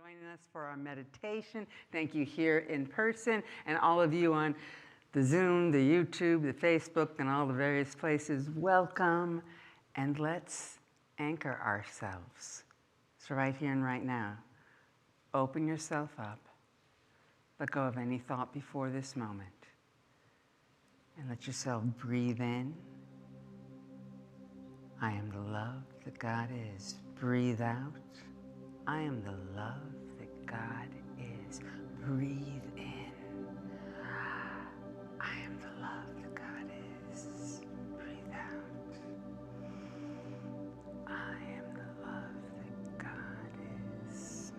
joining us for our meditation. Thank you here in person and all of you on the Zoom, the YouTube, the Facebook, and all the various places. Welcome, and let's anchor ourselves. So right here and right now, open yourself up. Let go of any thought before this moment. And let yourself breathe in. I am the love that God is. Breathe out. I am the love that God is. Breathe in. I am the love that God is. Breathe out. I am the love that God is.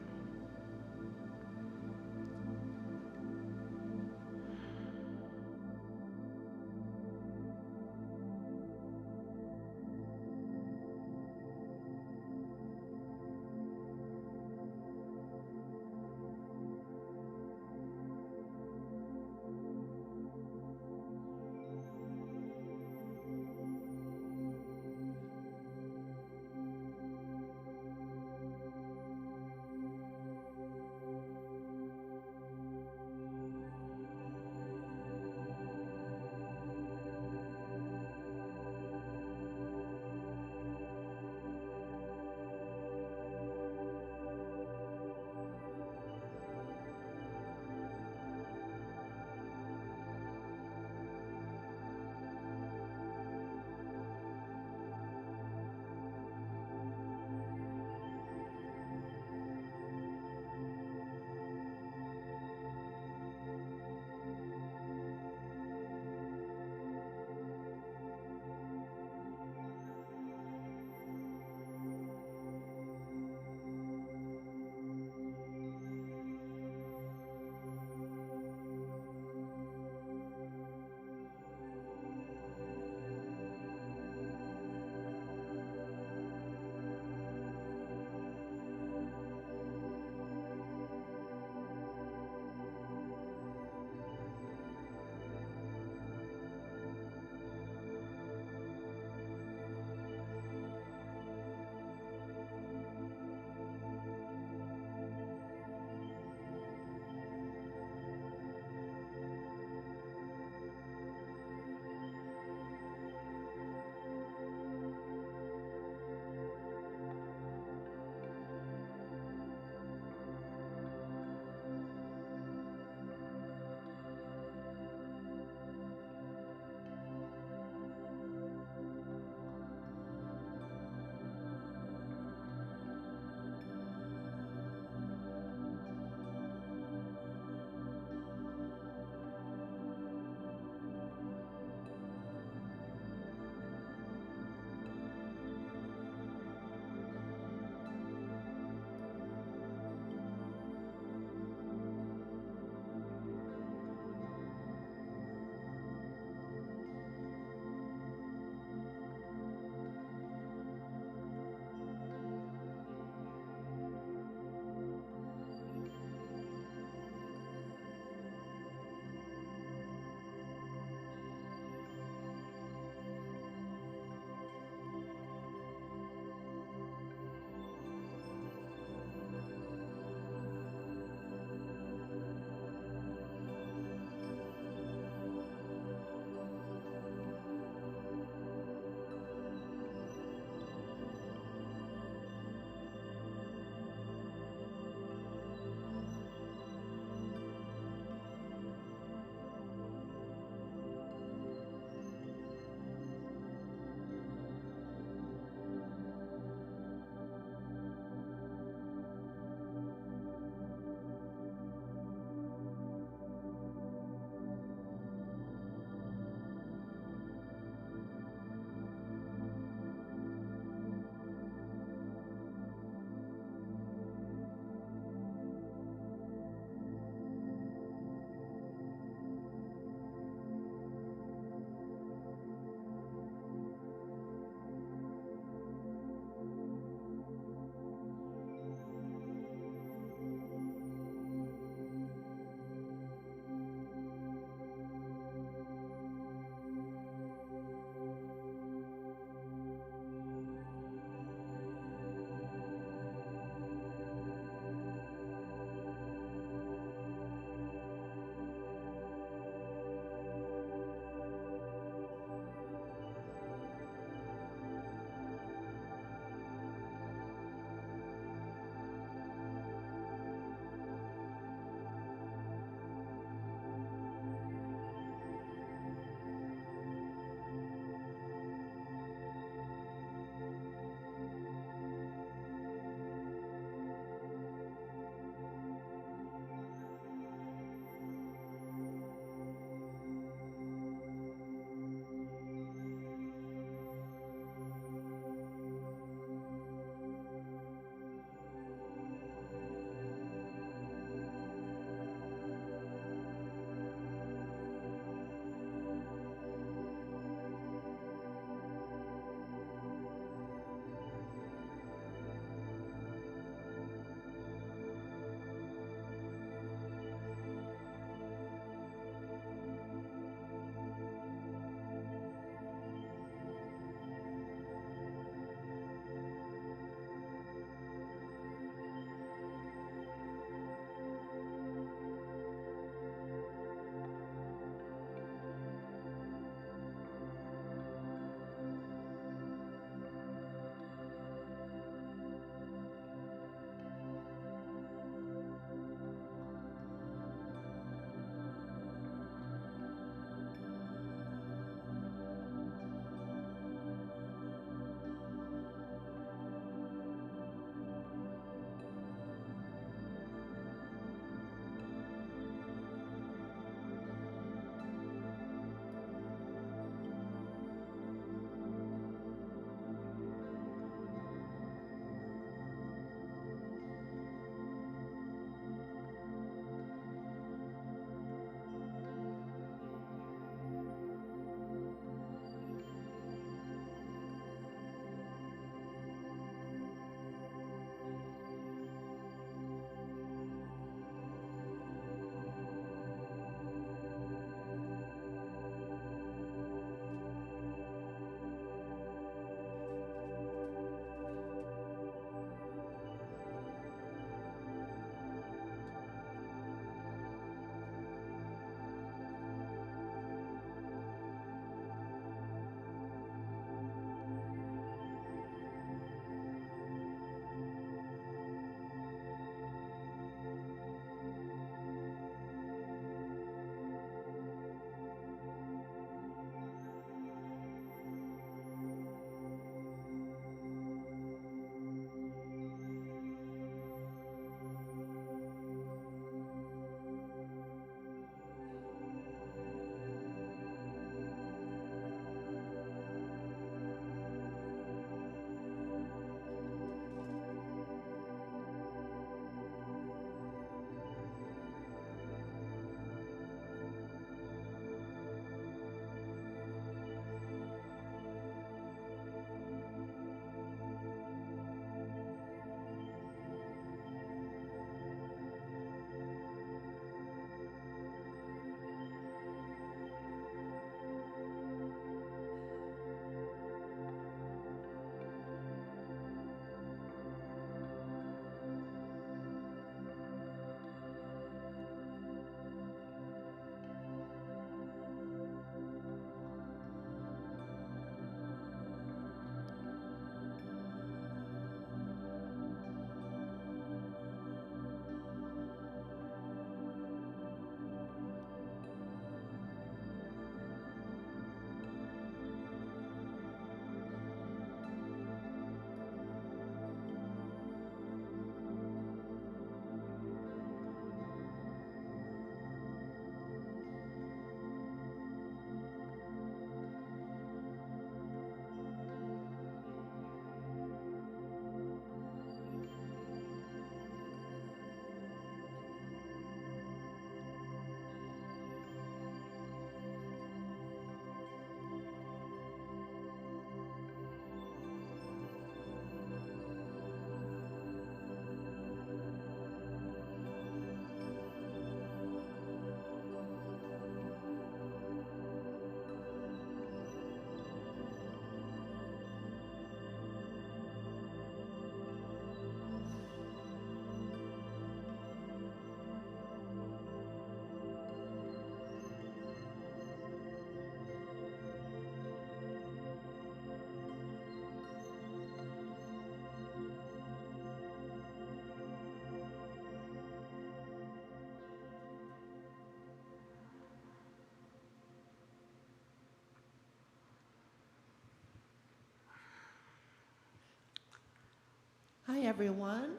morning, everyone.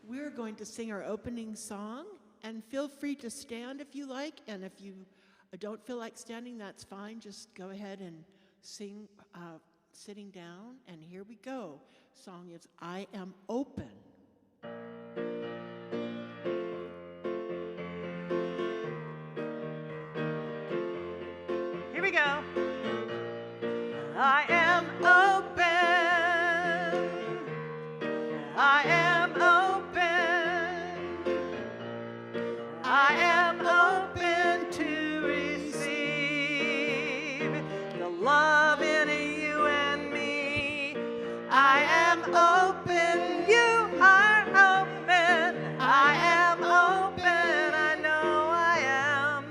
We're going to sing our opening song, and feel free to stand if you like, and if you don't feel like standing, that's fine. Just go ahead and sing sitting down, and here we go. Song is I Am Open. Here we go. I am open. I am open. I am open to receive the love in you and me. I am open. You are open. I am open. I know I am.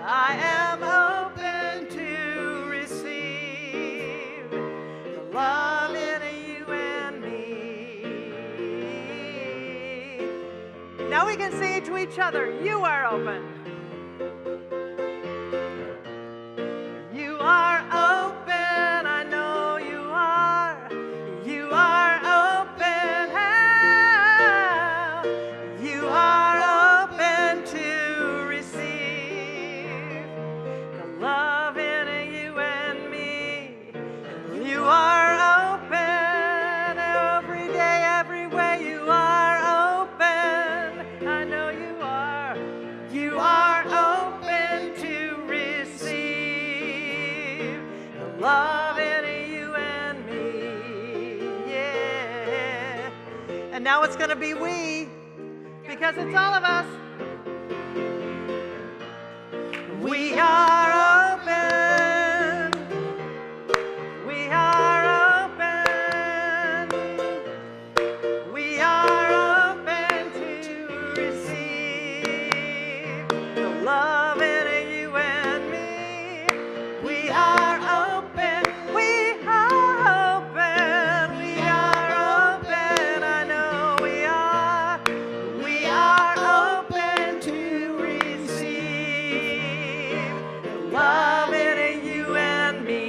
I am open to receive the love in you and me. Now we can say to each other, you are open. You are open. I know you are. You are open. You are open to receive the love in you and me. You are open every day, every way. You are open. I know you are. You are open to receive the love in you and me. Yeah. And now it's going to be we, because it's all of us. We are open. We are open. We are open to receive the love in you and me. We are open. We are open. We are open. I know we are. We are open to receive the love in you and me.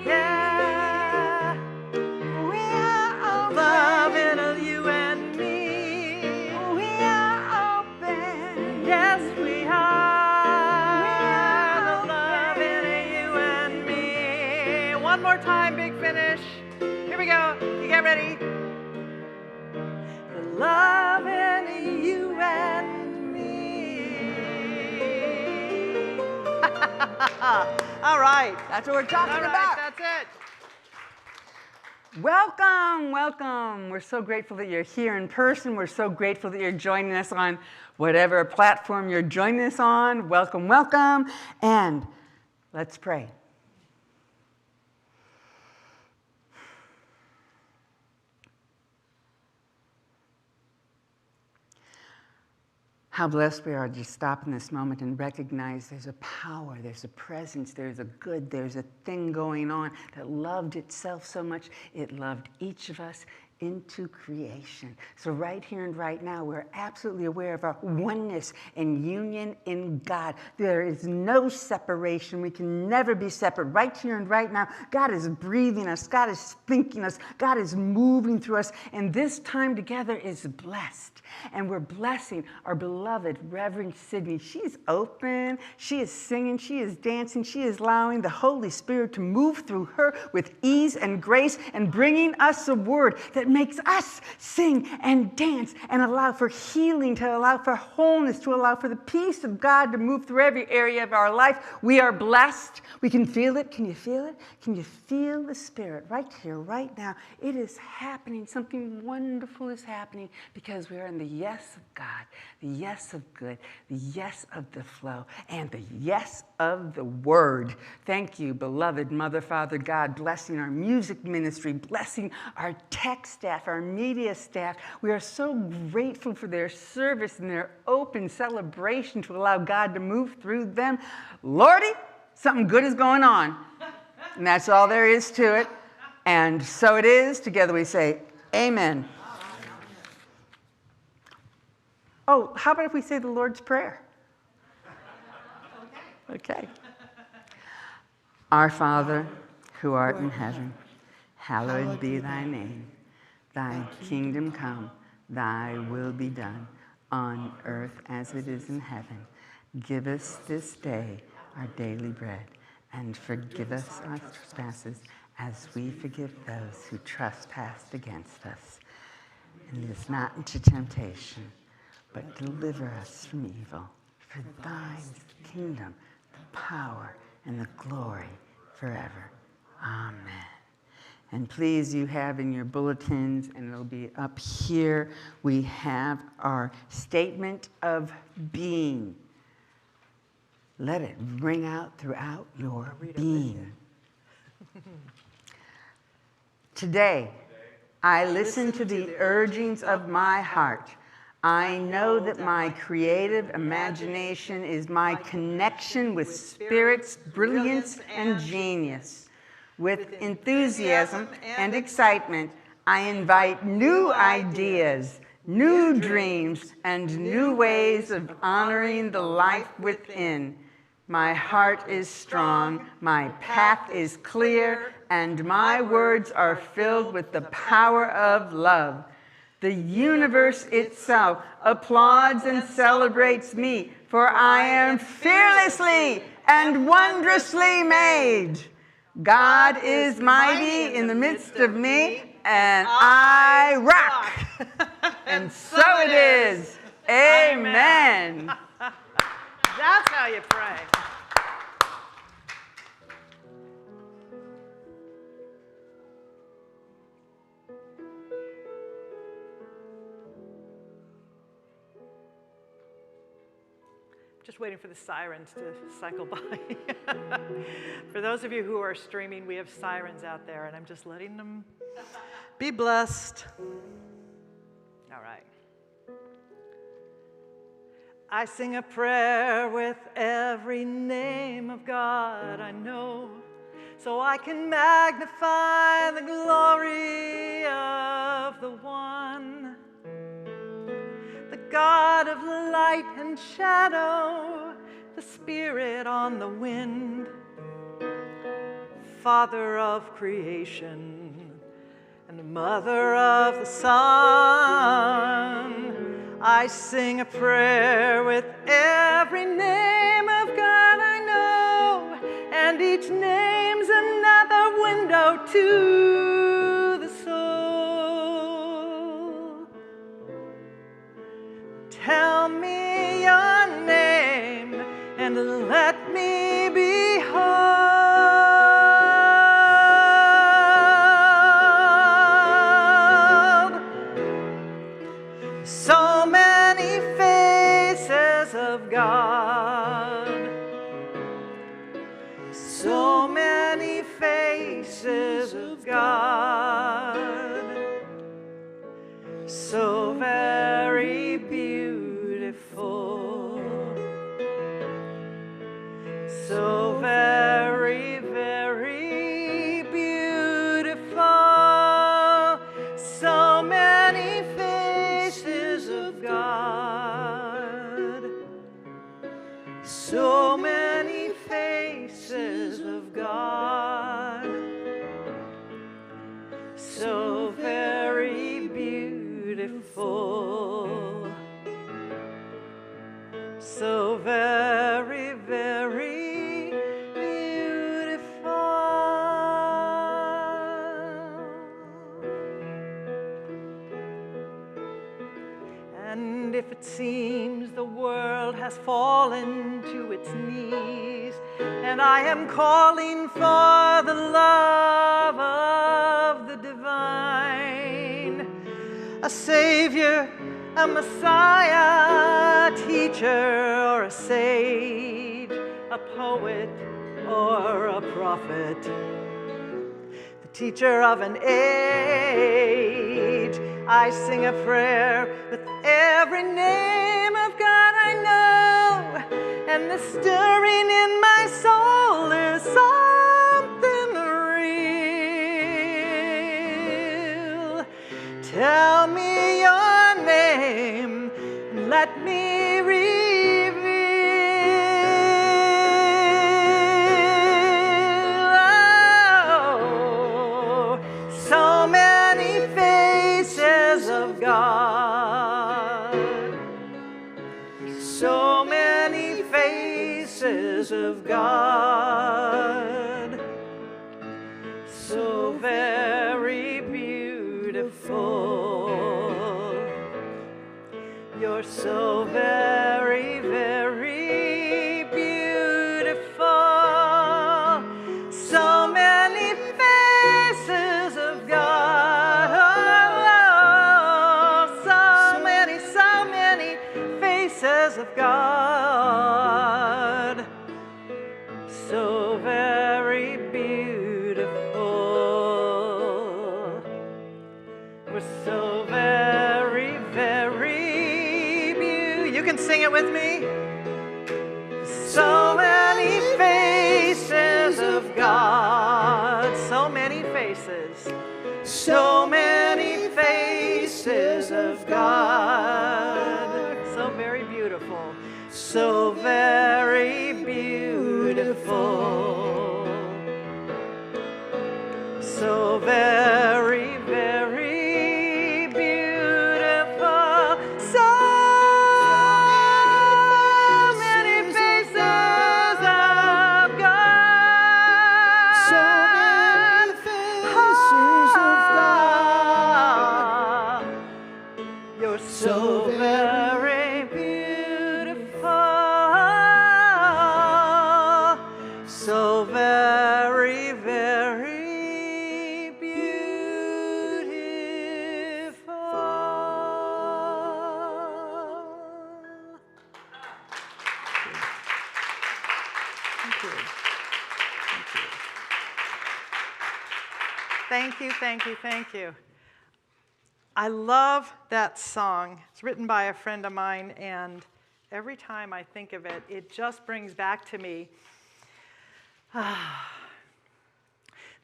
Yeah. We are open. Love in you and me. We are open. Yes, we are. The love in you and me. One more time, big finish. Here we go. You get ready. The love in you and me. All right. That's what we're talking All right, about. that's it. Welcome, welcome. We're so grateful that you're here in person. We're so grateful that you're joining us on whatever platform you're joining us on. Welcome, welcome. And let's pray. How blessed we are to just stop in this moment and recognize there's a power, there's a presence, there's a good, there's a thing going on that loved itself so much, it loved each of us into creation. So right here and right now, we're absolutely aware of our oneness and union in God. There is no separation. We can never be separate. Right here and right now, God is breathing us. God is thinking us. God is moving through us. And this time together is blessed. And we're blessing our beloved Reverend Sydney. She's open. She is singing. She is dancing. She is allowing the Holy Spirit to move through her with ease and grace and bringing us a word that makes us sing and dance and allow for healing, to allow for wholeness, to allow for the peace of God to move through every area of our life. We are blessed. We can feel it. Can you feel it? Can you feel the Spirit right here, right now? It is happening. Something wonderful is happening because we are in the yes of God, the yes of good, the yes of the flow, and the yes of the word. Thank you, beloved Mother, Father, God, blessing our music ministry, blessing our tech staff, our media staff. We are so grateful for their service and their open celebration to allow God to move through them. Lordy, something good is going on. And that's all there is to it. And so it is. Together we say, amen. Oh, how about if we say the Lord's Prayer? Okay. Our Father, who art in heaven, hallowed be thy name. Thy kingdom come, thy will be done, on earth as it is in heaven. Give us this day our daily bread, and forgive us our trespasses as we forgive those who trespass against us. And lead us not into temptation, but deliver us from evil. For thine is the kingdom, the power, and the glory forever. Amen. And please, you have in your bulletins, and it'll be up here, we have our statement of being. Let it ring out throughout your being. Today, I listen to the urgings of my heart. I know that my creative imagination is my connection with Spirit's brilliance and genius. With enthusiasm and excitement, I invite new ideas, new dreams, and new ways of honoring the life within. My heart is strong, my path is clear, and my words are filled with the power of love. The universe itself applauds and celebrates me, for I am fearlessly and wondrously made. God is mighty in the midst of me, and I rock. And so it is. Amen. That's how you pray. Just waiting for the sirens to cycle by. For those of you who are streaming, we have sirens out there, and I'm just letting them be blessed. All right. I sing a prayer with every name of God I know, so I can magnify the glory of the one, the God of light and shadow, the Spirit on the wind, Father of creation, and Mother of the sun. I sing a prayer with every name of God I know, and each name's another window to the soul. Tell me your name and let me behold so many faces of God, so many faces of God, so very beautiful, so very, very beautiful, so many faces of God, so many faces of God, so very beautiful, so very, very beautiful. And if it seems the world has fallen to its knees, and I am calling for the love of the divine, a savior, a messiah, a teacher, or a sage, a poet or a prophet, the teacher of an age, I sing a prayer with every name of God I know, and the stirring in my soul is something real. Tell me your name and let me reveal of God, so very beautiful. You're so very, very beautiful. So many faces of God. Oh, so many faces of God. So very beautiful. We're so very, very beautiful. You can sing it with me. So many faces of God. So many faces. So many faces of God. So very beautiful. So very beautiful. So very, very beautiful. So many faces of God. So many faces of God. You're so very beautiful. So very, very Thank you, thank you, thank you. I love that song. It's written by a friend of mine, and every time I think of it, it just brings back to me the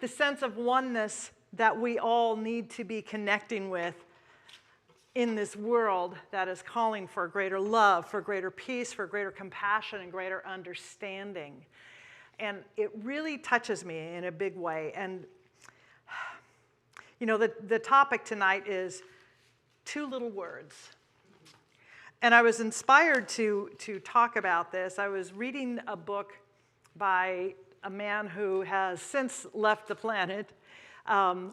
sense of oneness that we all need to be connecting with in this world that is calling for greater love, for greater peace, for greater compassion, and greater understanding. And it really touches me in a big way. And you know, the topic tonight is 2 little words. And I was inspired to talk about this. I was reading a book by a man who has since left the planet,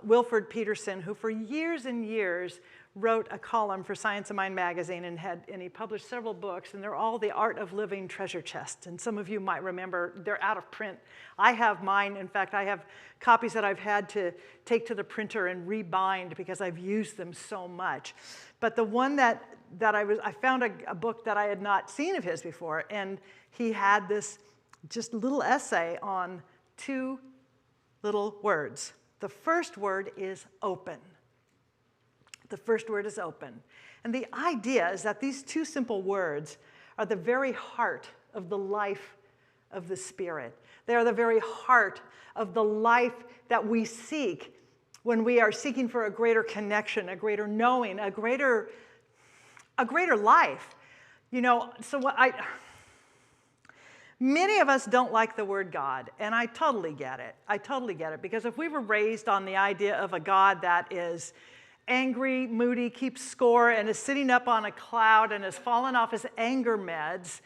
Wilford Peterson, who for years and years wrote a column for Science of Mind magazine and he published several books, and they're all the Art of Living treasure chest. And some of you might remember, they're out of print. I have mine. In fact, I have copies that I've had to take to the printer and rebind because I've used them so much. But the one that I found a book that I had not seen of his before, and he had this just little essay on 2 little words. The first word is open. The first word is open. And the idea is that these 2 simple words are the very heart of the life of the Spirit. They are the very heart of the life that we seek when we are seeking for a greater connection, a greater knowing, a greater life. You know, so many of us don't like the word God, and I totally get it. I totally get it, because if we were raised on the idea of a God that is angry, moody, keeps score, and is sitting up on a cloud and has fallen off his anger meds,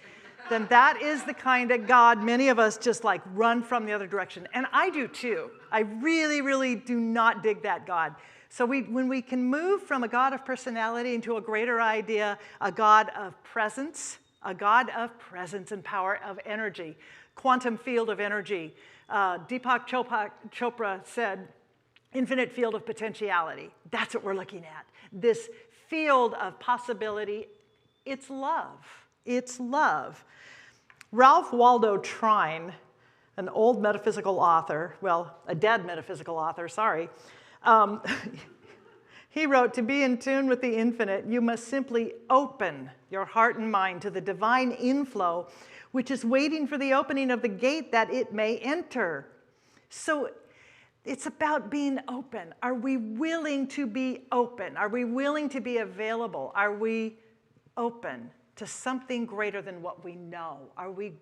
then that is the kind of God many of us just like run from the other direction. And I do too. I really, really do not dig that God. So when we can move from a God of personality into a greater idea, a God of presence and power of energy, quantum field of energy. Deepak Chopra said, infinite field of potentiality. That's what we're looking at. This field of possibility, it's love. It's love. Ralph Waldo Trine, an old metaphysical author, well, a dead metaphysical author, sorry, he wrote, to be in tune with the infinite, you must simply open your heart and mind to the divine inflow, which is waiting for the opening of the gate that it may enter. So it's about being open. Are we willing to be open? Are we willing to be available? Are we open to something greater than what we know? Are we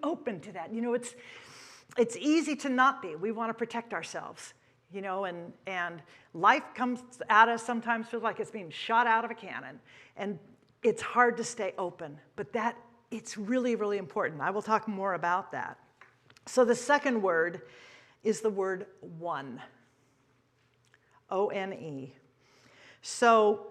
open to that? You know, it's easy to not be. We want to protect ourselves, you know, and life comes at us sometimes, feels like it's being shot out of a cannon, and it's hard to stay open. But that it's really, really important. I will talk more about that. So the second word is the word one. O-N-E. So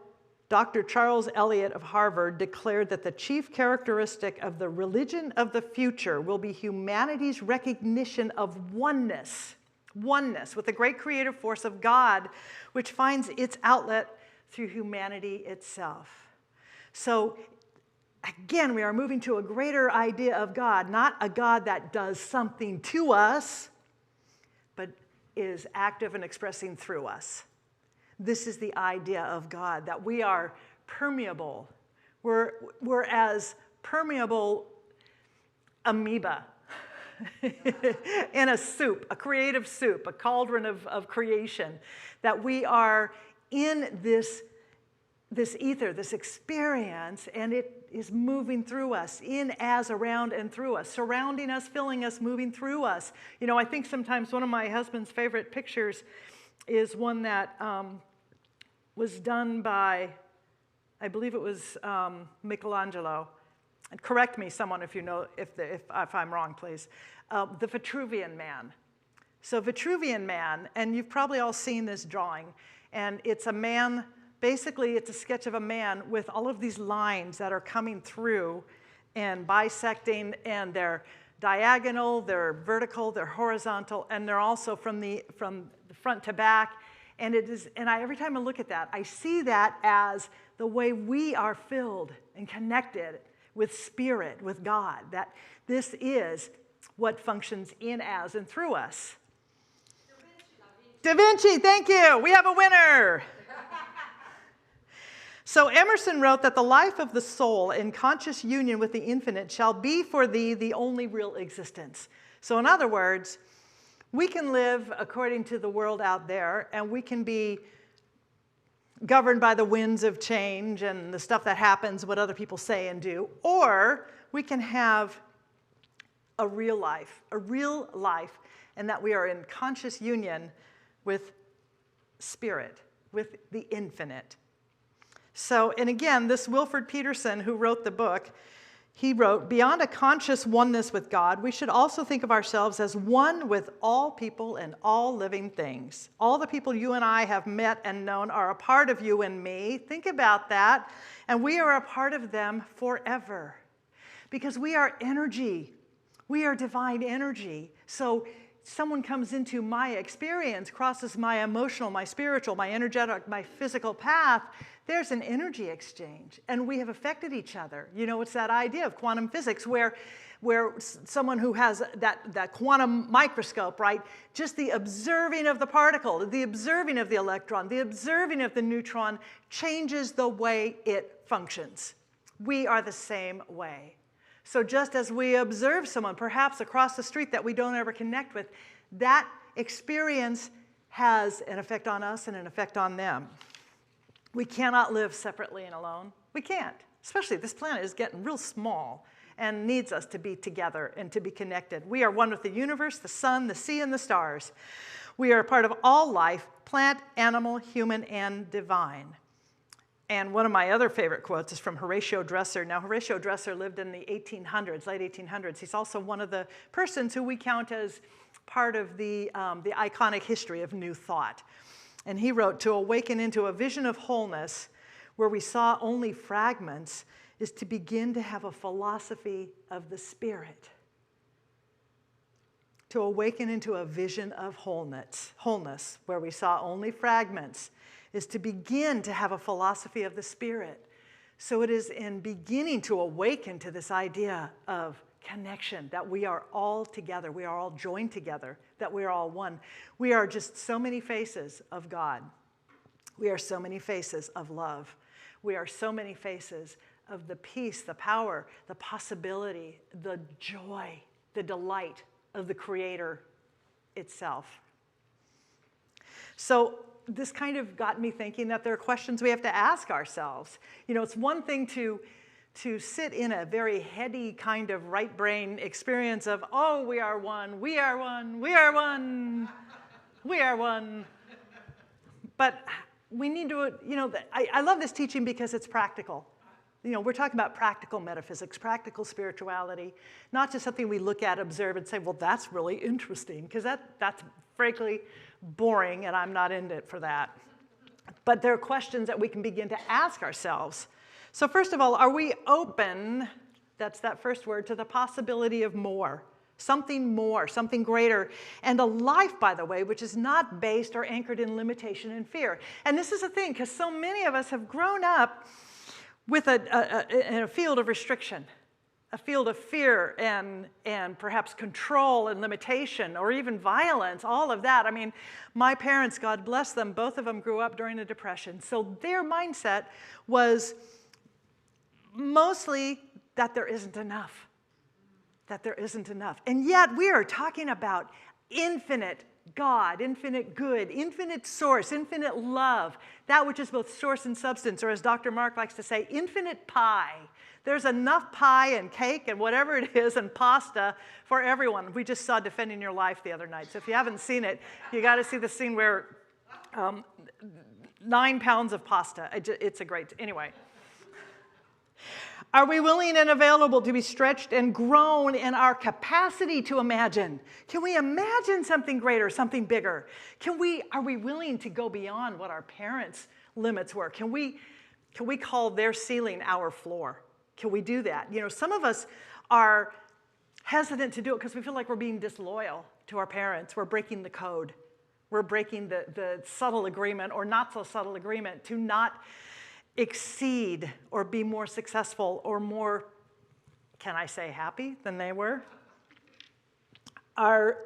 Dr. Charles Eliot of Harvard declared that the chief characteristic of the religion of the future will be humanity's recognition of oneness with the great creative force of God, which finds its outlet through humanity itself. So again, we are moving to a greater idea of God, not a God that does something to us, but is active and expressing through us. This is the idea of God, that we are permeable. We're as permeable amoeba in a soup, a creative soup, a cauldron of creation, that we are in this ether, this experience, and it is moving through us, in, as, around, and through us, surrounding us, filling us, moving through us. You know, I think sometimes one of my husband's favorite pictures is one that was done by, I believe it was Michelangelo. And correct me, someone, if you know, if I'm wrong, please. The Vitruvian Man. So Vitruvian Man, and you've probably all seen this drawing, and it's a man. Basically, it's a sketch of a man with all of these lines that are coming through and bisecting, and they're diagonal, they're vertical, they're horizontal, and they're also from the front to back. And every time I look at that, I see that as the way we are filled and connected with Spirit, with God, that this is what functions in, as, and through us. Da Vinci, thank you. We have a winner. So Emerson wrote that the life of the soul in conscious union with the infinite shall be for thee the only real existence. So in other words, we can live according to the world out there, and we can be governed by the winds of change and the stuff that happens, what other people say and do, or we can have a real life, and that we are in conscious union with Spirit, with the infinite. So, and again, this Wilford Peterson, who wrote the book, he wrote, beyond a conscious oneness with God, we should also think of ourselves as one with all people and all living things. All the people you and I have met and known are a part of you and me. Think about that. And we are a part of them forever. Because we are energy. We are divine energy. So someone comes into my experience, crosses my emotional, my spiritual, my energetic, my physical path, there's an energy exchange, and we have affected each other. You know, it's that idea of quantum physics where someone who has that quantum microscope, right, just the observing of the particle, the observing of the electron, the observing of the neutron changes the way it functions. We are the same way. So just as we observe someone, perhaps across the street that we don't ever connect with, that experience has an effect on us and an effect on them. We cannot live separately and alone. We can't. Especially this planet is getting real small and needs us to be together and to be connected. We are one with the universe, the sun, the sea, and the stars. We are a part of all life, plant, animal, human, and divine. And one of my other favorite quotes is from Horatio Dresser. Now, Horatio Dresser lived in the 1800s, late 1800s. He's also one of the persons who we count as part of the iconic history of New Thought. And he wrote, to awaken into a vision of wholeness where we saw only fragments is to begin to have a philosophy of the Spirit. To awaken into a vision of wholeness where we saw only fragments is to begin to have a philosophy of the Spirit. So it is in beginning to awaken to this idea of connection, that we are all together, we are all joined together, that we are all one. We are just so many faces of God. We are so many faces of love. We are so many faces of the peace, the power, the possibility, the joy, the delight of the Creator itself. So this kind of got me thinking that there are questions we have to ask ourselves. You know, it's one thing to sit in a very heady kind of right brain experience of, oh, we are one, we are one, we are one, we are one. But we need to, you know, I love this teaching because it's practical. we're talking about practical metaphysics, practical spirituality, not just something we look at, observe, and say, well, that's really interesting, because that's frankly boring, and I'm not in it for that. But there are questions that we can begin to ask ourselves. So first of all, are we open, that's that first word, to the possibility of more, something greater, and a life, by the way, which is not based or anchored in limitation and fear. And this is a thing, because so many of us have grown up with in a field of restriction, a field of fear and perhaps control and limitation, or even violence, all of that. I mean, my parents, God bless them, both of them grew up during the Depression. So their mindset was mostly that there isn't enough, And yet we are talking about infinite God, infinite good, infinite source, infinite love, that which is both source and substance, or as Dr. Mark likes to say, infinite pie. There's enough pie and cake and whatever it is and pasta for everyone. We just saw Defending Your Life the other night, so if you haven't seen it, you got to see the scene where 9 pounds of pasta. It's a great, anyway. Are we willing and available to be stretched and grown in our capacity to imagine? Can we imagine something greater, something bigger? Are we willing to go beyond what our parents' limits were? Can we call their ceiling our floor? Can we do that? Some of us are hesitant to do it because we feel like we're being disloyal to our parents. We're breaking the code. We're breaking the subtle agreement or not so subtle agreement to not exceed or be more successful or more, can I say, happy than they were? Are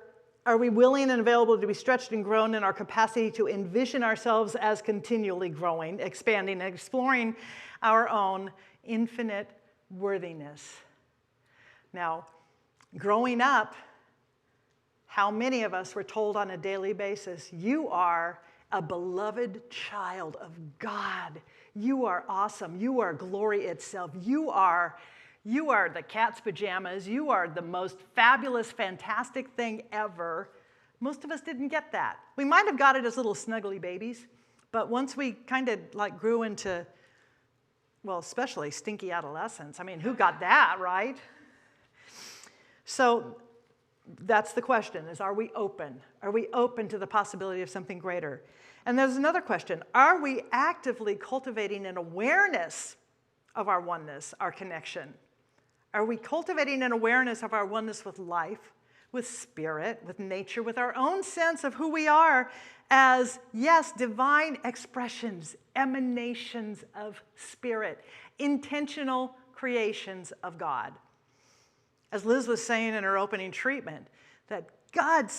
we willing and available to be stretched and grown in our capacity to envision ourselves as continually growing, expanding, and exploring our own infinite worthiness? Now, growing up, how many of us were told on a daily basis, you are a beloved child of God. You are awesome. You are glory itself. You are the cat's pajamas. You are the most fabulous, fantastic thing ever. Most of us didn't get that. We might have got it as little snuggly babies, but once we kind of like grew into, well, especially stinky adolescence, I mean, who got that, right? So that's the question, is are we open? Are we open to the possibility of something greater? And there's another question. Are we actively cultivating an awareness of our oneness, our connection? Are we cultivating an awareness of our oneness with life, with spirit, with nature, with our own sense of who we are as, yes, divine expressions, emanations of spirit, intentional creations of God? As Liz was saying in her opening treatment, that God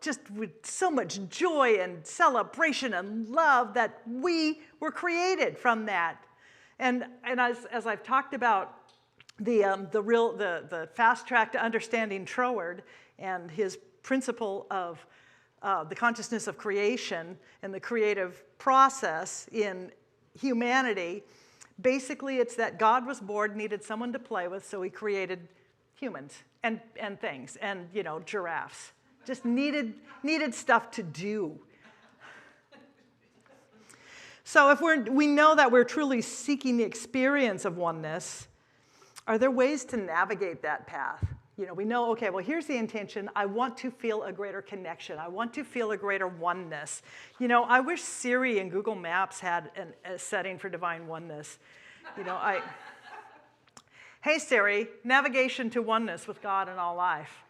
just with so much joy and celebration and love that we were created from that. And as I've talked about the fast track to understanding Troward and his principle of the consciousness of creation and the creative process in humanity, basically it's that God was bored, needed someone to play with, so he created humans and things and giraffes. Just needed stuff to do. So if we know that we're truly seeking the experience of oneness, are there ways to navigate that path? We know, okay, well, here's the intention. I want to feel a greater connection. I want to feel a greater oneness. I wish Siri and Google Maps had a setting for divine oneness. Hey, Siri, navigation to oneness with God and all life.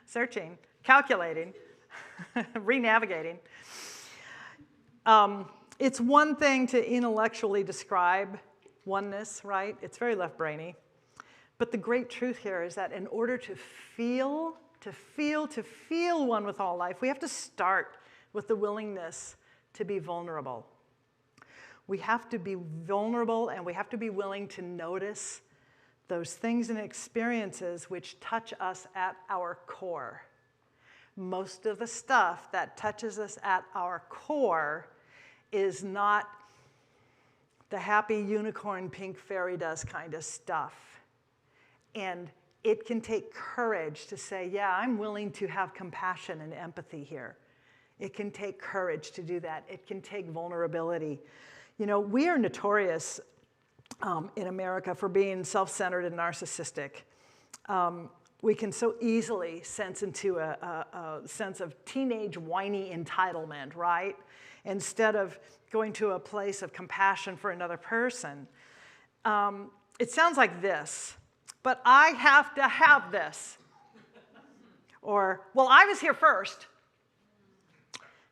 Searching, calculating, re-navigating. It's one thing to intellectually describe oneness, right? It's very left-brainy. But the great truth here is that in order to feel one with all life, we have to start with the willingness to be vulnerable. We have to be vulnerable and we have to be willing to notice those things and experiences which touch us at our core. Most of the stuff that touches us at our core is not the happy unicorn pink fairy dust kind of stuff. And it can take courage to say, yeah, I'm willing to have compassion and empathy here. It can take courage to do that. It can take vulnerability. We are notorious in America for being self-centered and narcissistic. We can so easily sense into a sense of teenage whiny entitlement, right? Instead of going to a place of compassion for another person. It sounds like this, but I have to have this. Or, well, I was here first.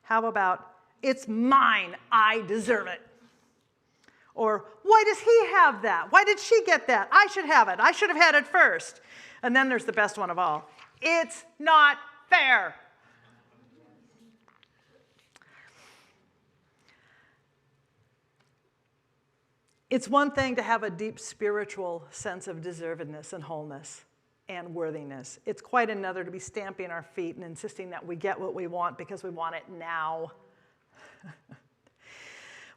How about, it's mine, I deserve it. Or, why does he have that? Why did she get that? I should have it. I should have had it first. And then there's the best one of all. It's not fair. It's one thing to have a deep spiritual sense of deservedness and wholeness and worthiness. It's quite another to be stamping our feet and insisting that we get what we want because we want it now.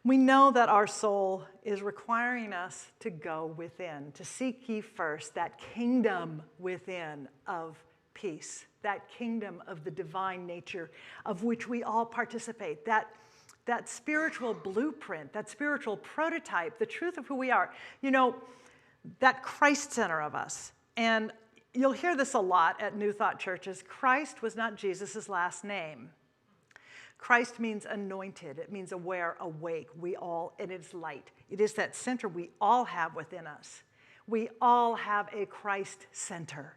We know that our soul is requiring us to go within, to seek ye first that kingdom within of peace, that kingdom of the divine nature of which we all participate, that spiritual blueprint, that spiritual prototype, the truth of who we are. You know, that Christ center of us. And you'll hear this a lot at New Thought churches. Christ was not Jesus' last name. Christ means anointed. It means aware, awake. We all, and it's light. It is that center we all have within us. We all have a Christ center.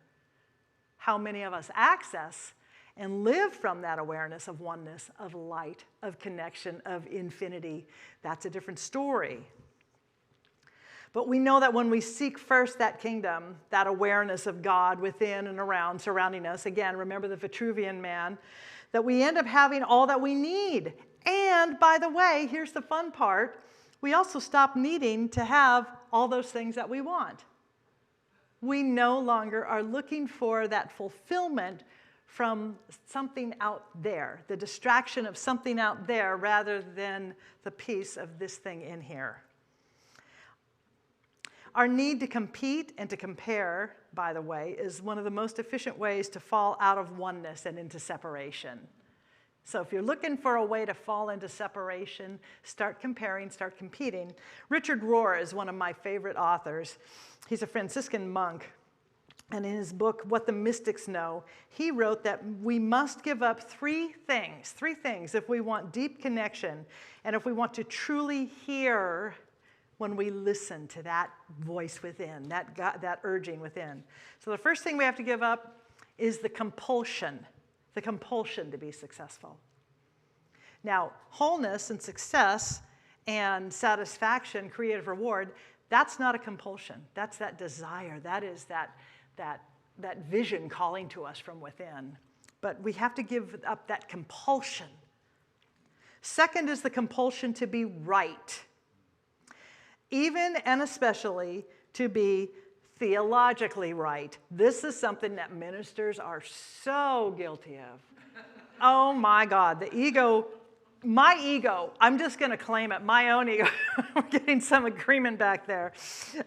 How many of us access and live from that awareness of oneness, of light, of connection, of infinity? That's a different story. But we know that when we seek first that kingdom, that awareness of God within and around, surrounding us, again, remember the Vitruvian man, that we end up having all that we need. And by the way, here's the fun part, we also stop needing to have all those things that we want. We no longer are looking for that fulfillment from something out there, the distraction of something out there rather than the peace of this thing in here. Our need to compete and to compare, by the way, is one of the most efficient ways to fall out of oneness and into separation. So if you're looking for a way to fall into separation, start comparing, start competing. Richard Rohr is one of my favorite authors. He's a Franciscan monk. And in his book, What the Mystics Know, he wrote that we must give up three things if we want deep connection and if we want to truly hear when we listen to that voice within, that urging within. So the first thing we have to give up is the compulsion to be successful. Now, wholeness and success and satisfaction, creative reward, that's not a compulsion. That's that desire. That is that vision calling to us from within. But we have to give up that compulsion. Second is the compulsion to be right. Even and especially to be theologically right. This is something that ministers are so guilty of. Oh my God, the ego, my ego, I'm just going to claim it, my own ego. We're getting some agreement back there.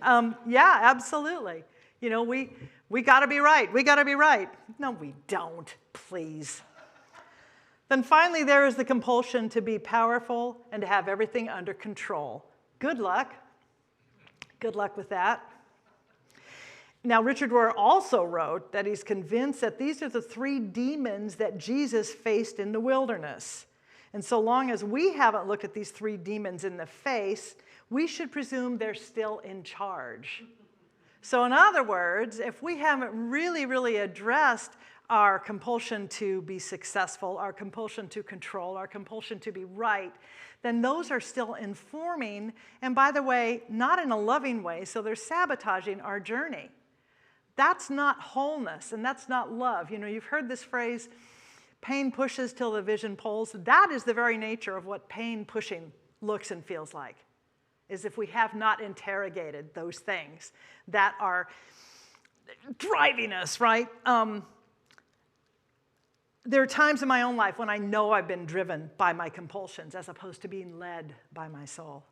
Yeah, absolutely. You know, we got to be right. We got to be right. No, we don't, please. Then finally, there is the compulsion to be powerful and to have everything under control. Good luck. Good luck with that. Now, Richard Rohr also wrote that he's convinced that these are the three demons that Jesus faced in the wilderness. And so long as we haven't looked at these three demons in the face, we should presume they're still in charge. So in other words, if we haven't really addressed our compulsion to be successful, our compulsion to control, our compulsion to be right, then those are still informing, and by the way, not in a loving way, so they're sabotaging our journey. That's not wholeness, and that's not love. You know, you've heard this phrase, pain pushes till the vision pulls. That is the very nature of what pain pushing looks and feels like, is if we have not interrogated those things that are driving us, right? There are times in my own life when I know I've been driven by my compulsions as opposed to being led by my soul.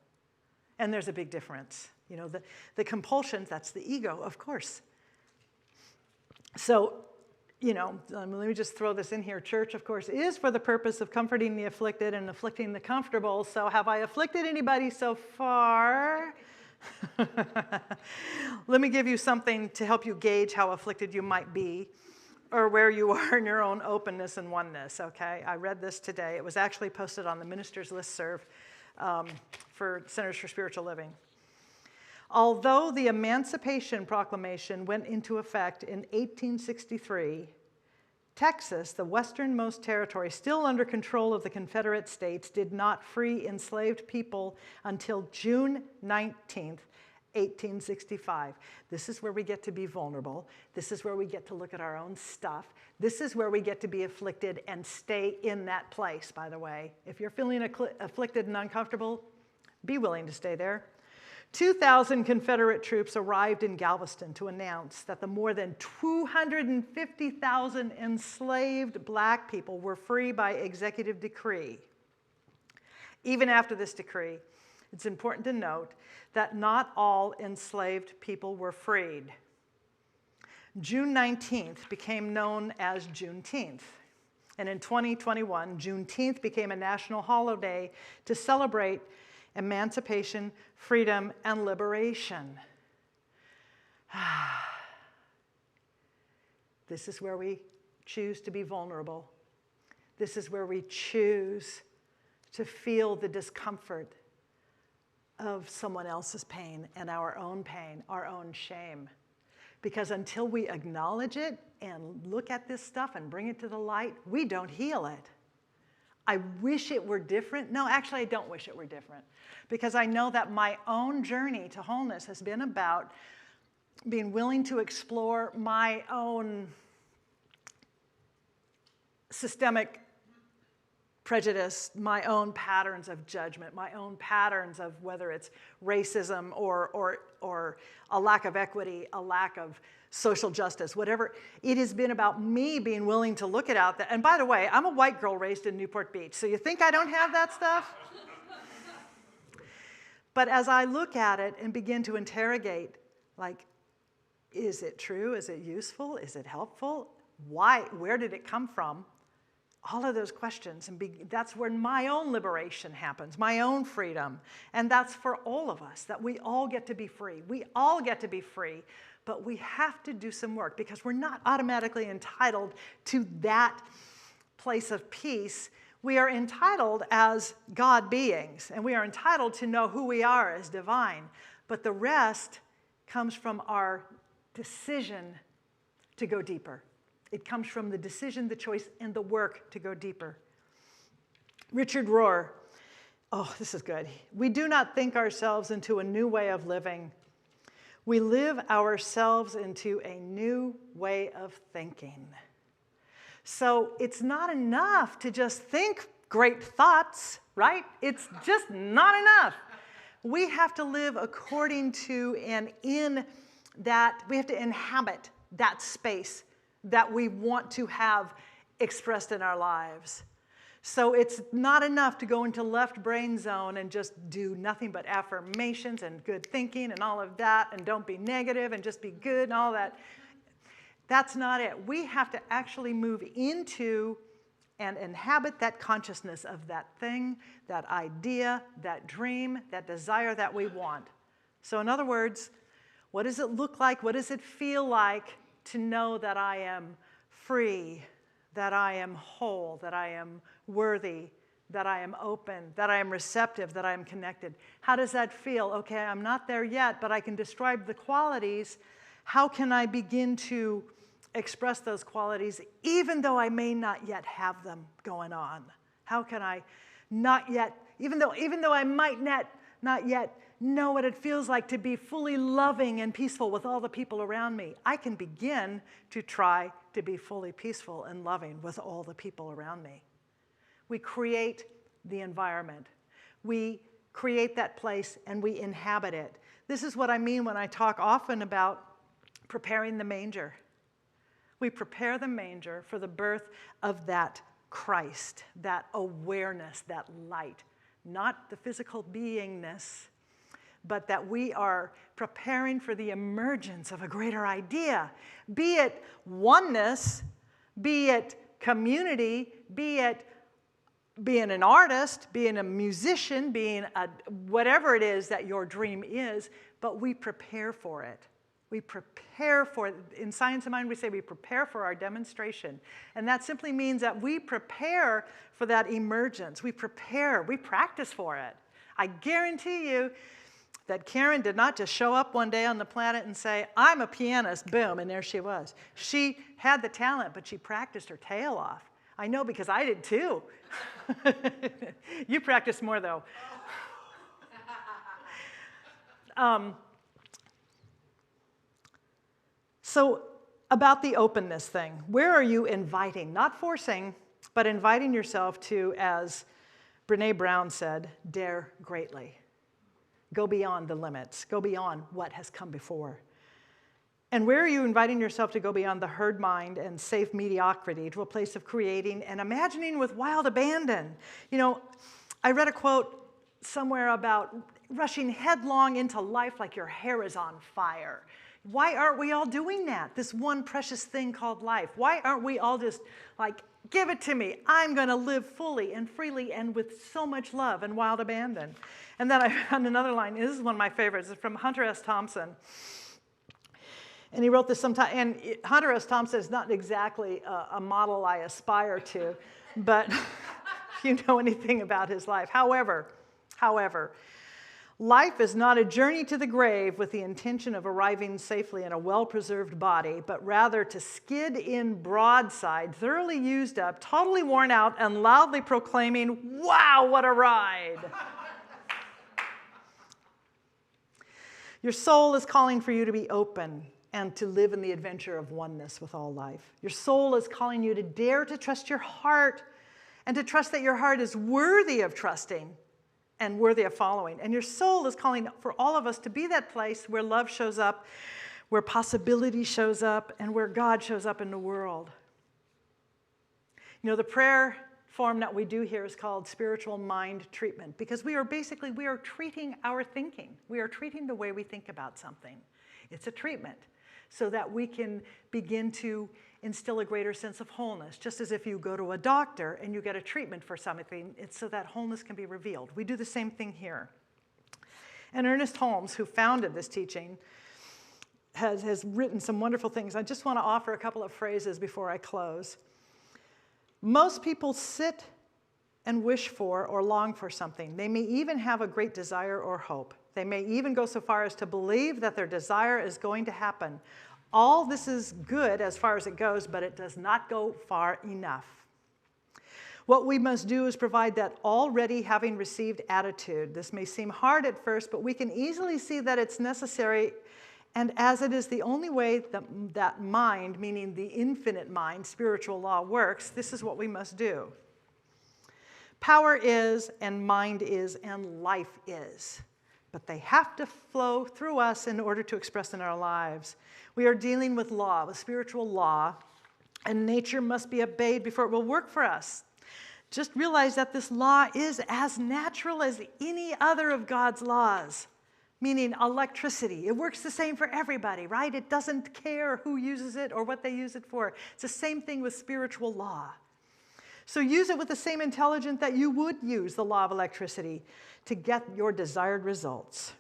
And there's a big difference. You know, the compulsions, that's the ego, of course. So, you know, let me just throw this in here. Church, of course, is for the purpose of comforting the afflicted and afflicting the comfortable. So have I afflicted anybody so far? Let me give you something to help you gauge how afflicted you might be or where you are in your own openness and oneness, okay? I read this today. It was actually posted on the Ministers Listserv for Centers for Spiritual Living. Although the Emancipation Proclamation went into effect in 1863, Texas, the westernmost territory still under control of the Confederate States, did not free enslaved people until June 19th, 1865. This is where we get to be vulnerable. This is where we get to look at our own stuff. This is where we get to be afflicted and stay in that place, by the way. If you're feeling afflicted and uncomfortable, be willing to stay there. 2,000 Confederate troops arrived in Galveston to announce that the more than 250,000 enslaved black people were free by executive decree. Even after this decree, it's important to note that not all enslaved people were freed. June 19th became known as Juneteenth. And in 2021, Juneteenth became a national holiday to celebrate emancipation, freedom, and liberation. This is where we choose to be vulnerable. This is where we choose to feel the discomfort of someone else's pain and our own shame. Because until we acknowledge it and look at this stuff and bring it to the light, we don't heal it. I wish it were different. No, actually, I don't wish it were different. Because I know that my own journey to wholeness has been about being willing to explore my own systemic prejudice, my own patterns of judgment, my own patterns of whether it's racism or a lack of equity, a lack of social justice, whatever. It has been about me being willing to look it out. And by the way, I'm a white girl raised in Newport Beach, so you think I don't have that stuff? But as I look at it and begin to interrogate, like, is it true? Is it useful? Is it helpful? Why? Where did it come from? All of those questions, and that's where my own liberation happens, my own freedom. And that's for all of us, that we all get to be free. We all get to be free, but we have to do some work because we're not automatically entitled to that place of peace. We are entitled as God beings, and we are entitled to know who we are as divine. But the rest comes from our decision to go deeper. It comes from the decision, the choice, and the work to go deeper. Richard Rohr, oh, this is good. We do not think ourselves into a new way of living. We live ourselves into a new way of thinking. So it's not enough to just think great thoughts, right? It's just not enough. We have to live according to and in that, we have to inhabit that space that we want to have expressed in our lives. So it's not enough to go into left brain zone and just do nothing but affirmations and good thinking and all of that, and don't be negative and just be good and all that. That's not it. We have to actually move into and inhabit that consciousness of that thing, that idea, that dream, that desire that we want. So in other words, what does it look like? What does it feel like to know that I am free, that I am whole, that I am worthy, that I am open, that I am receptive, that I am connected? How does that feel? Okay, I'm not there yet, but I can describe the qualities. How can I begin to express those qualities even though I may not yet have them going on? How can I not yet, even though I might not yet know what it feels like to be fully loving and peaceful with all the people around me, I can begin to try to be fully peaceful and loving with all the people around me. We create the environment. We create that place and we inhabit it. This is what I mean when I talk often about preparing the manger. We prepare the manger for the birth of that Christ, that awareness, that light, not the physical beingness, but that we are preparing for the emergence of a greater idea, be it oneness, be it community, be it being an artist, being a musician, being whatever it is that your dream is, but we prepare for it. We prepare for it. In Science of Mind, we say we prepare for our demonstration. And that simply means that we prepare for that emergence. We prepare, we practice for it. I guarantee you that Karen did not just show up one day on the planet and say, I'm a pianist, boom, and there she was. She had the talent, but she practiced her tail off. I know because I did too. You practiced more though. So about the openness thing, where are you inviting, not forcing, but inviting yourself to, as Brene Brown said, dare greatly. Go beyond the limits. Go beyond what has come before. And where are you inviting yourself to go beyond the herd mind and safe mediocrity to a place of creating and imagining with wild abandon? You know, I read a quote somewhere about rushing headlong into life like your hair is on fire. Why aren't we all doing that? This one precious thing called life. Why aren't we all just like, give it to me. I'm going to live fully and freely and with so much love and wild abandon. And then I found another line. This is one of my favorites. It's from Hunter S. Thompson. And he wrote this sometime. And Hunter S. Thompson is not exactly a model I aspire to, but if you know anything about his life. However, life is not a journey to the grave with the intention of arriving safely in a well-preserved body, but rather to skid in broadside, thoroughly used up, totally worn out, and loudly proclaiming, wow, what a ride. Your soul is calling for you to be open and to live in the adventure of oneness with all life. Your soul is calling you to dare to trust your heart and to trust that your heart is worthy of trusting and worthy of following. And your soul is calling for all of us to be that place where love shows up, where possibility shows up, and where God shows up in the world. You know, the prayer form that we do here is called spiritual mind treatment, because we are treating our thinking. We are treating the way we think about something. It's a treatment so that we can begin to instill a greater sense of wholeness. Just as if you go to a doctor and you get a treatment for something, it's so that wholeness can be revealed. We do the same thing here. And Ernest Holmes, who founded this teaching, has written some wonderful things. I just want to offer a couple of phrases before I close. Most people sit and wish for or long for something. They may even have a great desire or hope. They may even go so far as to believe that their desire is going to happen. All this is good as far as it goes, but it does not go far enough. What we must do is provide that already having received attitude. This may seem hard at first, but we can easily see that it's necessary, and as it is the only way that mind, meaning the infinite mind, spiritual law, works, this is what we must do. Power is, and mind is, and life is. But they have to flow through us in order to express in our lives. We are dealing with law, with spiritual law, and nature must be obeyed before it will work for us. Just realize that this law is as natural as any other of God's laws, meaning electricity. It works the same for everybody, right? It doesn't care who uses it or what they use it for. It's the same thing with spiritual law. So use it with the same intelligence that you would use the law of electricity to get your desired results.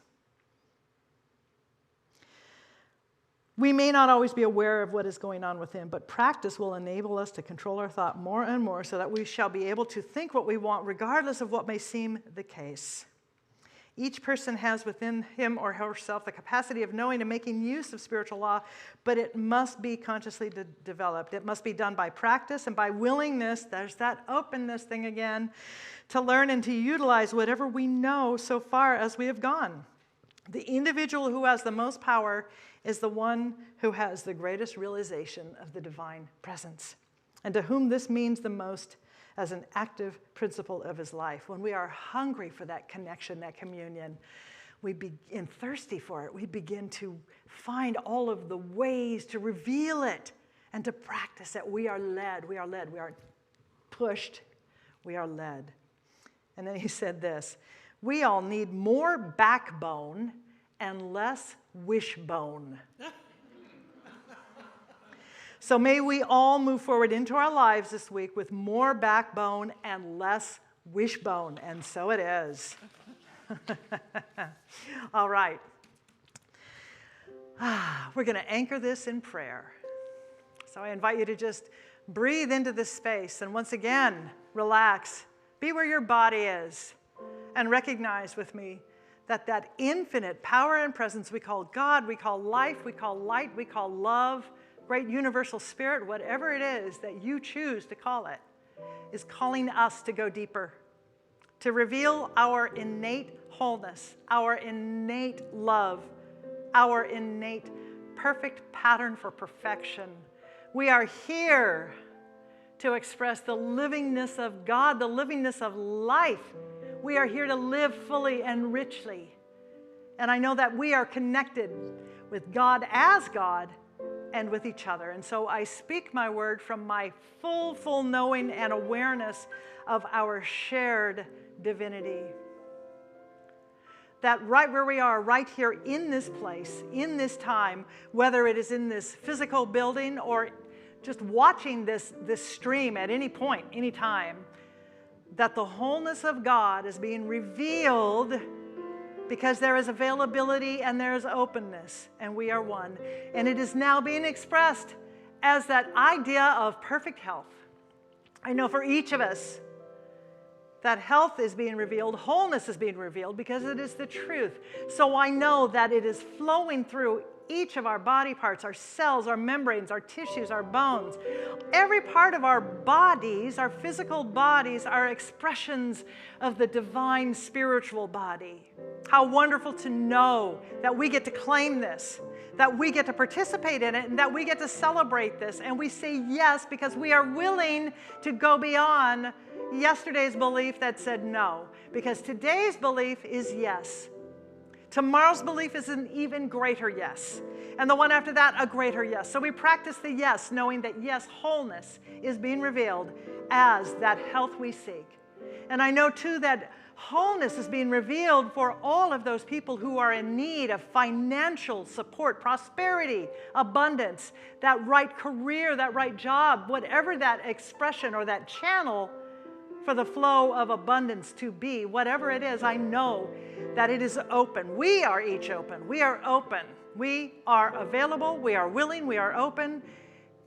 We may not always be aware of what is going on within, but practice will enable us to control our thought more and more so that we shall be able to think what we want regardless of what may seem the case. Each person has within him or herself the capacity of knowing and making use of spiritual law, but it must be consciously developed. It must be done by practice and by willingness, there's that openness thing again, to learn and to utilize whatever we know so far as we have gone. The individual who has the most power is the one who has the greatest realization of the divine presence, and to whom this means the most as an active principle of his life. When we are hungry for that connection, that communion, and thirsty for it, we begin to find all of the ways to reveal it and to practice it. We are led, we aren't pushed, we are led. And then he said this, we all need more backbone and less wishbone. So may we all move forward into our lives this week with more backbone and less wishbone, and so it is. All right. We're going to anchor this in prayer. So I invite you to just breathe into this space and once again, relax. Be where your body is and recognize with me that that infinite power and presence we call God, we call life, we call light, we call love, great universal spirit, whatever it is that you choose to call it, is calling us to go deeper, to reveal our innate wholeness, our innate love, our innate perfect pattern for perfection. We are here to express the livingness of God, the livingness of life. We are here to live fully and richly. And I know that we are connected with God as God and with each other. And so I speak my word from my full knowing and awareness of our shared divinity. That right where we are, right here in this place, in this time, whether it is in this physical building or just watching this stream at any point, any time, that the wholeness of God is being revealed because there is availability and there is openness, and we are one. And it is now being expressed as that idea of perfect health. I know for each of us, that health is being revealed, wholeness is being revealed because it is the truth. So I know that it is flowing through each of our body parts, our cells, our membranes, our tissues, our bones. Every part of our bodies, our physical bodies, are expressions of the divine spiritual body. How wonderful to know that we get to claim this, that we get to participate in it, and that we get to celebrate this. And we say yes because we are willing to go beyond yesterday's belief that said no, because today's belief is yes. Tomorrow's belief is an even greater yes. And the one after that, a greater yes. So we practice the yes, knowing that yes, wholeness is being revealed as that health we seek. And I know too that wholeness is being revealed for all of those people who are in need of financial support, prosperity, abundance, that right career, that right job, whatever that expression or that channel for the flow of abundance to be, whatever it is, I know that it is open. We are each open. We are open. We are available. We are willing. We are open.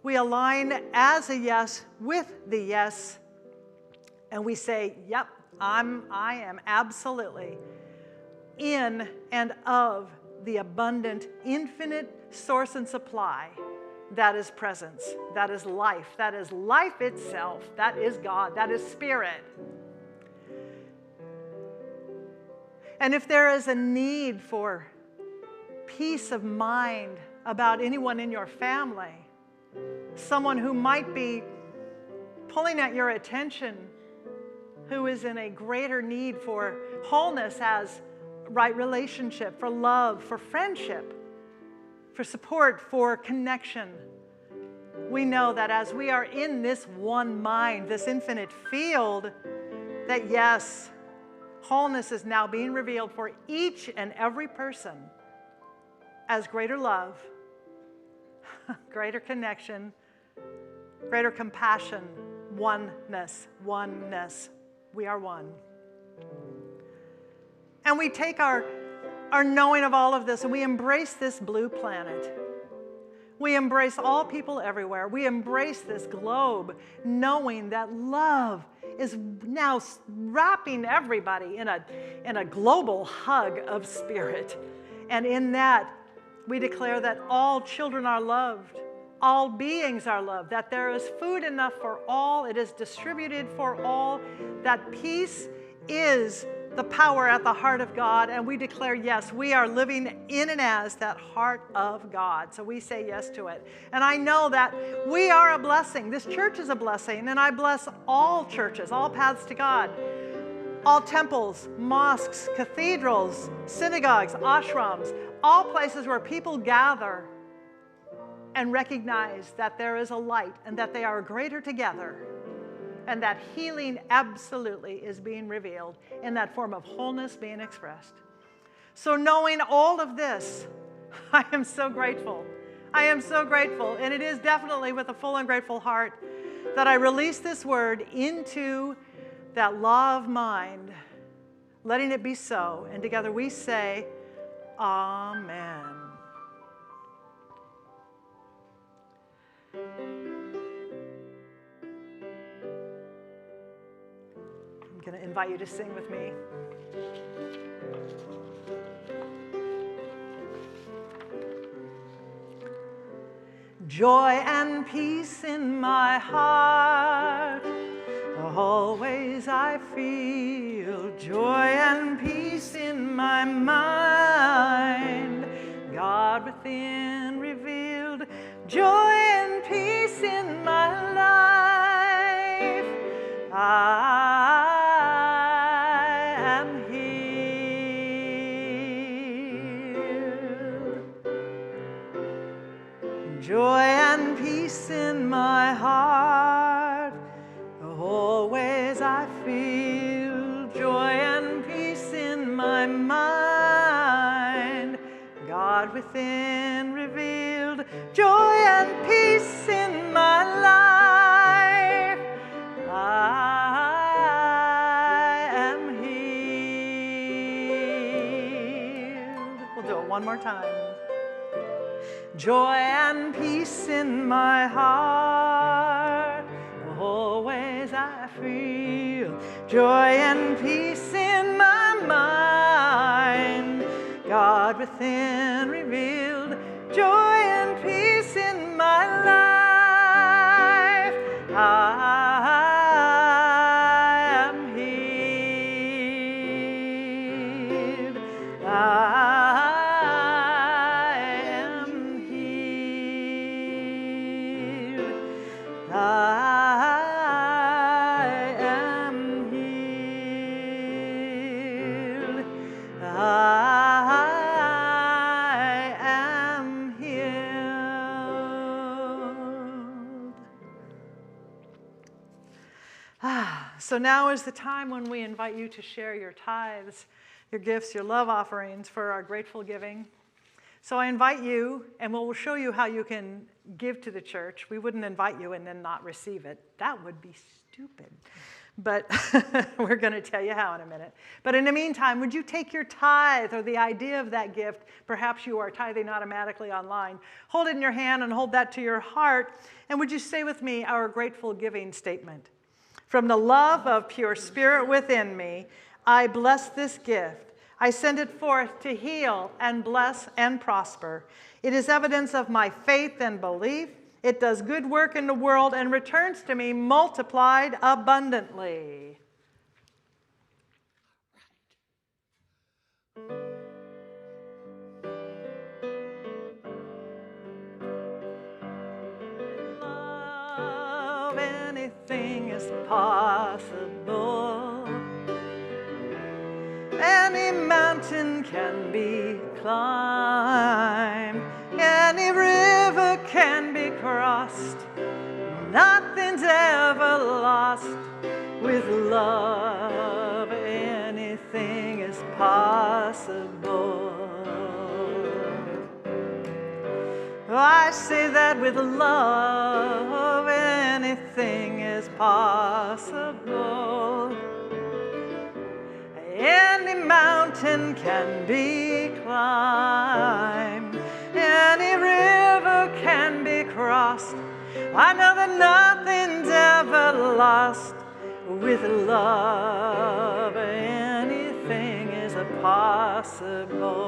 We align as a yes with the yes. And we say, yep, I am absolutely in and of the abundant, infinite source and supply that is presence, that is life itself, that is God, that is spirit. And if there is a need for peace of mind about anyone in your family, someone who might be pulling at your attention, who is in a greater need for wholeness as right relationship, for love, for friendship, for support, for connection. We know that as we are in this one mind, this infinite field, that yes, wholeness is now being revealed for each and every person as greater love, greater connection, greater compassion, oneness. We are one. And we take our knowing of all of this, and we embrace this blue planet. We embrace all people everywhere. We embrace this globe, knowing that love is now wrapping everybody in a global hug of spirit. And in that, we declare that all children are loved, all beings are loved, that there is food enough for all, it is distributed for all, that peace is the power at the heart of God, and we declare, yes, we are living in and as that heart of God. So we say yes to it. And I know that we are a blessing. This church is a blessing, and I bless all churches, all paths to God, all temples, mosques, cathedrals, synagogues, ashrams, all places where people gather and recognize that there is a light and that they are greater together. And that healing absolutely is being revealed in that form of wholeness being expressed. So knowing all of this, I am so grateful. I am so grateful. And it is definitely with a full and grateful heart that I release this word into that law of mind, letting it be so. And together we say, Amen. I'm going to invite you to sing with me. Joy and peace in my heart, always I feel. Joy and peace in my mind, God within revealed. Joy and peace in my life, I am healed. Joy and peace in my heart, always I feel. Joy and peace in my mind, God within revealed. Joy and peace in my life, I am healed. We'll do it one more time. Joy and peace in my heart, always I feel. Joy and peace in my mind, God within revealed. Joy and peace in my life, I am healed. So now is the time when we invite you to share your tithes, your gifts, your love offerings for our grateful giving. So I invite you, and we'll show you how you can give to the church. We wouldn't invite you and then not receive it. That would be stupid. But we're going to tell you how in a minute. But in the meantime, would you take your tithe or the idea of that gift? Perhaps you are tithing automatically online. Hold it in your hand and hold that to your heart. And would you say with me our grateful giving statement? From the love of pure spirit within me, I bless this gift. I send it forth to heal and bless and prosper. It is evidence of my faith and belief. It does good work in the world and returns to me multiplied abundantly. Love, anything is possible. Any mountain can be climbed. Any river can be crossed. Nothing's ever lost. With love, anything is possible. I say that with love, anything is possible. Any mountain can be climbed. Any river can be crossed. I know that nothing's ever lost. With love, anything is possible.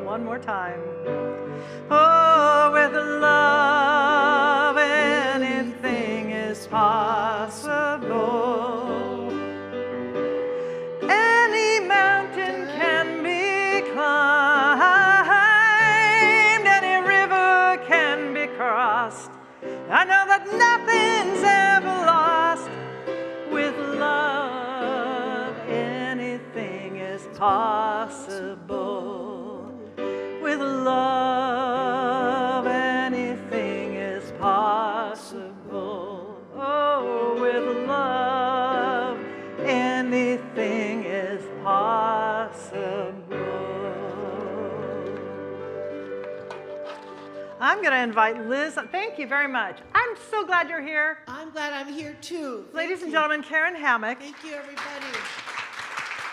One more time. Oh, with love, anything is possible. Any mountain can be climbed. Any river can be crossed. I know that nothing's ever lost. With love, anything is possible. With love, anything is possible. Oh, with love, anything is possible. I'm going to invite Liz. Thank you very much. I'm so glad you're here. I'm glad I'm here too. Ladies and gentlemen, Karen Hammock Thank you, everybody.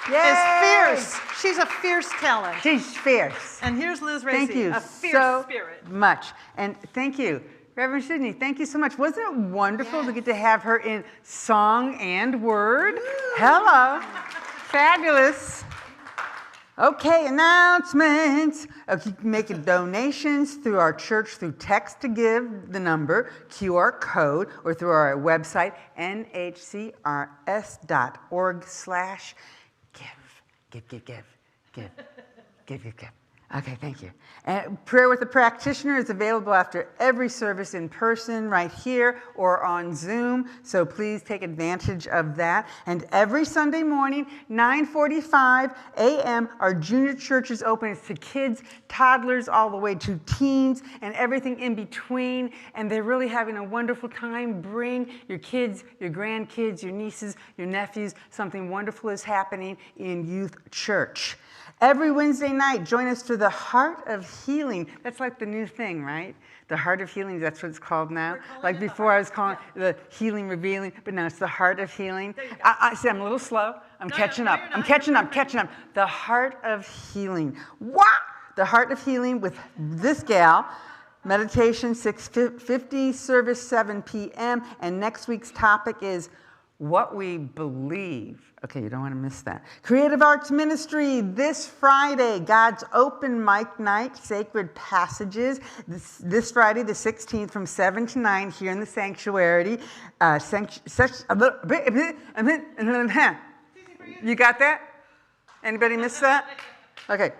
is fierce. She's a fierce talent. She's fierce. And here's Liz Racy, Thank you a fierce so spirit. much. And thank you, Reverend Sydney. Thank you so much. Wasn't it wonderful to get to have her in song and word? Woo. Hello. Fabulous. Okay, announcements. You can make donations through our church through text to give, the number, QR code, or through our website, nhcrs.org/give. Okay, thank you. And prayer with a practitioner is available after every service in person right here or on Zoom, so please take advantage of that. And every Sunday morning, 9:45 a.m., our junior church is open. It's to kids, toddlers, all the way to teens, and everything in between. And they're really having a wonderful time. Bring your kids, your grandkids, your nieces, your nephews. Something wonderful is happening in youth church. Every Wednesday night, join us for the Heart of Healing. That's like the new thing, right? The Heart of Healing, that's what it's called now. Like before I was calling the Healing Revealing, but now it's the Heart of Healing. I see, I'm a little slow. I'm catching up. I'm catching up. The Heart of Healing. What? The Heart of Healing with this gal. Meditation 6:50, service 7 p.m. And next week's topic is what we believe. Okay, you don't want to miss that. Creative Arts Ministry this Friday, God's Open Mic Night, Sacred Passages. This Friday, the 16th, from 7 to 9 here in the sanctuary. You got that? Anybody miss that? Okay.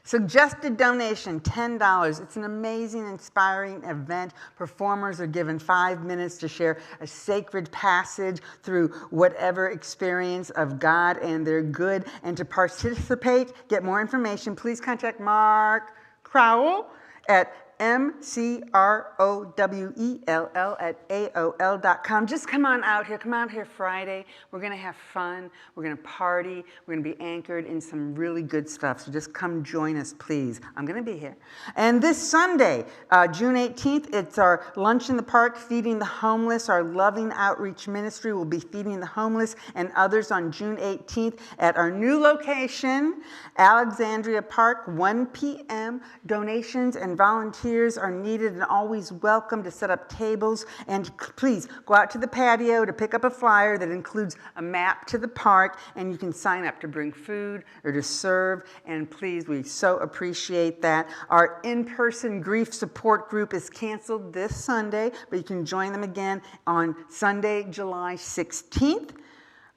Suggested donation, $10. It's an amazing, inspiring event. Performers are given 5 minutes to share a sacred passage through whatever experience of God and their good. And to participate, get more information, please contact Mark Crowell at MCROWELL@AOL.com. Just come on out here. Come out here Friday. We're going to have fun. We're going to party. We're going to be anchored in some really good stuff. So just come join us, please. I'm going to be here. And this Sunday, June 18th, it's our Lunch in the Park, Feeding the Homeless. Our Loving Outreach Ministry will be feeding the homeless and others on June 18th at our new location, Alexandria Park, 1 p.m. Donations and volunteers are needed and always welcome to set up tables. And please go out to the patio to pick up a flyer that includes a map to the park, and you can sign up to bring food or to serve. And please, we so appreciate that. Our in-person grief support group is canceled this Sunday, but you can join them again on Sunday, July 16th.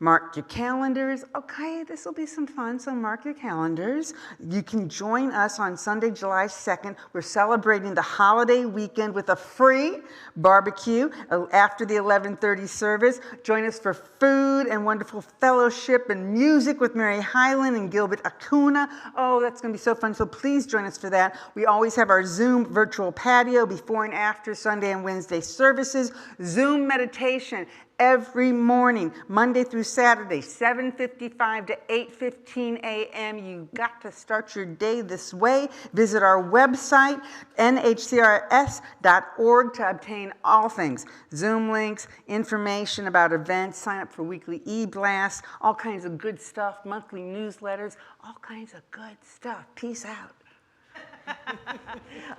Mark your calendars. Okay, this will be some fun, so mark your calendars. You can join us on Sunday, July 2nd. We're celebrating the holiday weekend with a free barbecue after the 11:30 service. Join us for food and wonderful fellowship and music with Mary Hyland and Gilbert Acuna. Oh, that's going to be so fun, so please join us for that. We always have our Zoom virtual patio before and after Sunday and Wednesday services. Zoom meditation every morning, Monday through Saturday, 7:55 to 8:15 a.m. You got to start your day this way. Visit our website, NHCRS.org, to obtain all things. Zoom links, information about events, sign up for weekly e-blasts, all kinds of good stuff, monthly newsletters, all kinds of good stuff. Peace out.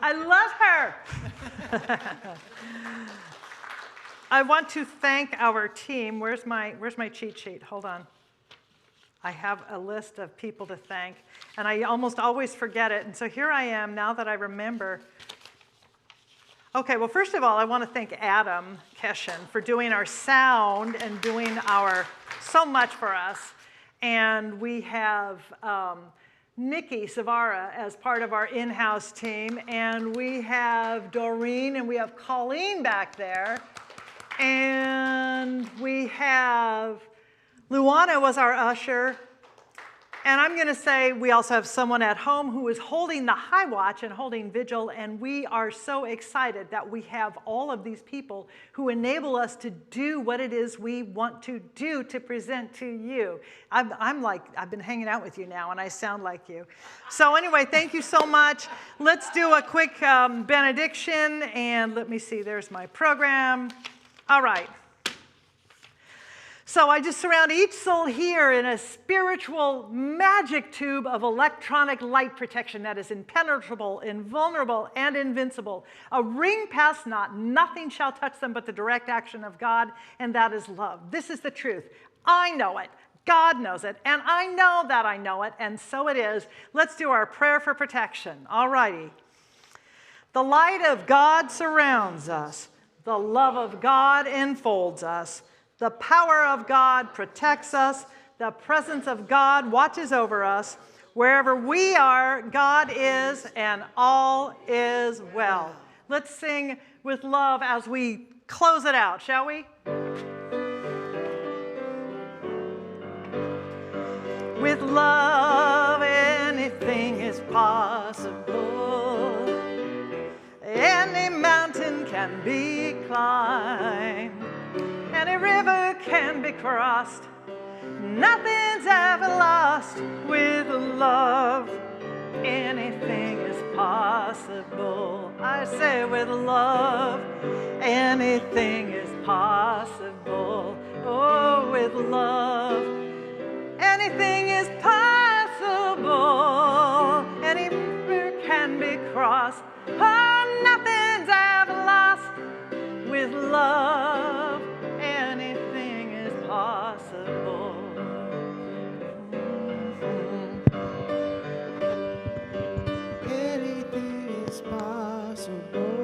I love her. I want to thank our team. Where's my cheat sheet? Hold on. I have a list of people to thank, and I almost always forget it. And so here I am now that I remember. Okay, well, first of all, I want to thank Adam Keshen for doing our sound and doing so much for us. And we have Nikki Savara as part of our in-house team, and we have Doreen, and we have Colleen back there. And we have Luana was our usher, And I'm going to say we also have someone at home who is holding the high watch and holding vigil, and we are so excited that we have all of these people who enable us to do what it is we want to do to present to you. I'm like, I've been hanging out with you now, and I sound like you. So anyway, thank you so much. Let's do a quick benediction, and let me see, there's my program. All right. So I just surround each soul here in a spiritual magic tube of electronic light protection that is impenetrable, invulnerable, and invincible. A ring past not, nothing shall touch them but the direct action of God, and that is love. This is the truth. I know it. God knows it, and I know that I know it, and so it is. Let's do our prayer for protection. All righty. The light of God surrounds us. The love of God enfolds us. The power of God protects us. The presence of God watches over us. Wherever we are, God is, and all is well. Let's sing with love as we close it out, shall we? With love, anything is possible. Any mountain can be climbed. Any river can be crossed. Nothing's ever lost. With love, anything is possible. I say with love, anything is possible. Oh, with love, anything is possible. Any river can be crossed. Oh, nothing's ever lost. With love, anything is possible. Anything is possible.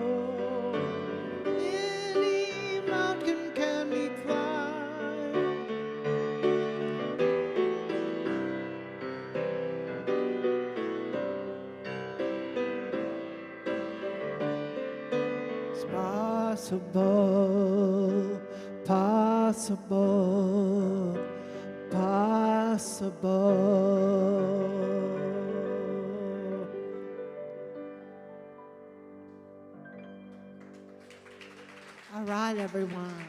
Any mountain can be climbed. It's possible, possible, possible. All right, everyone.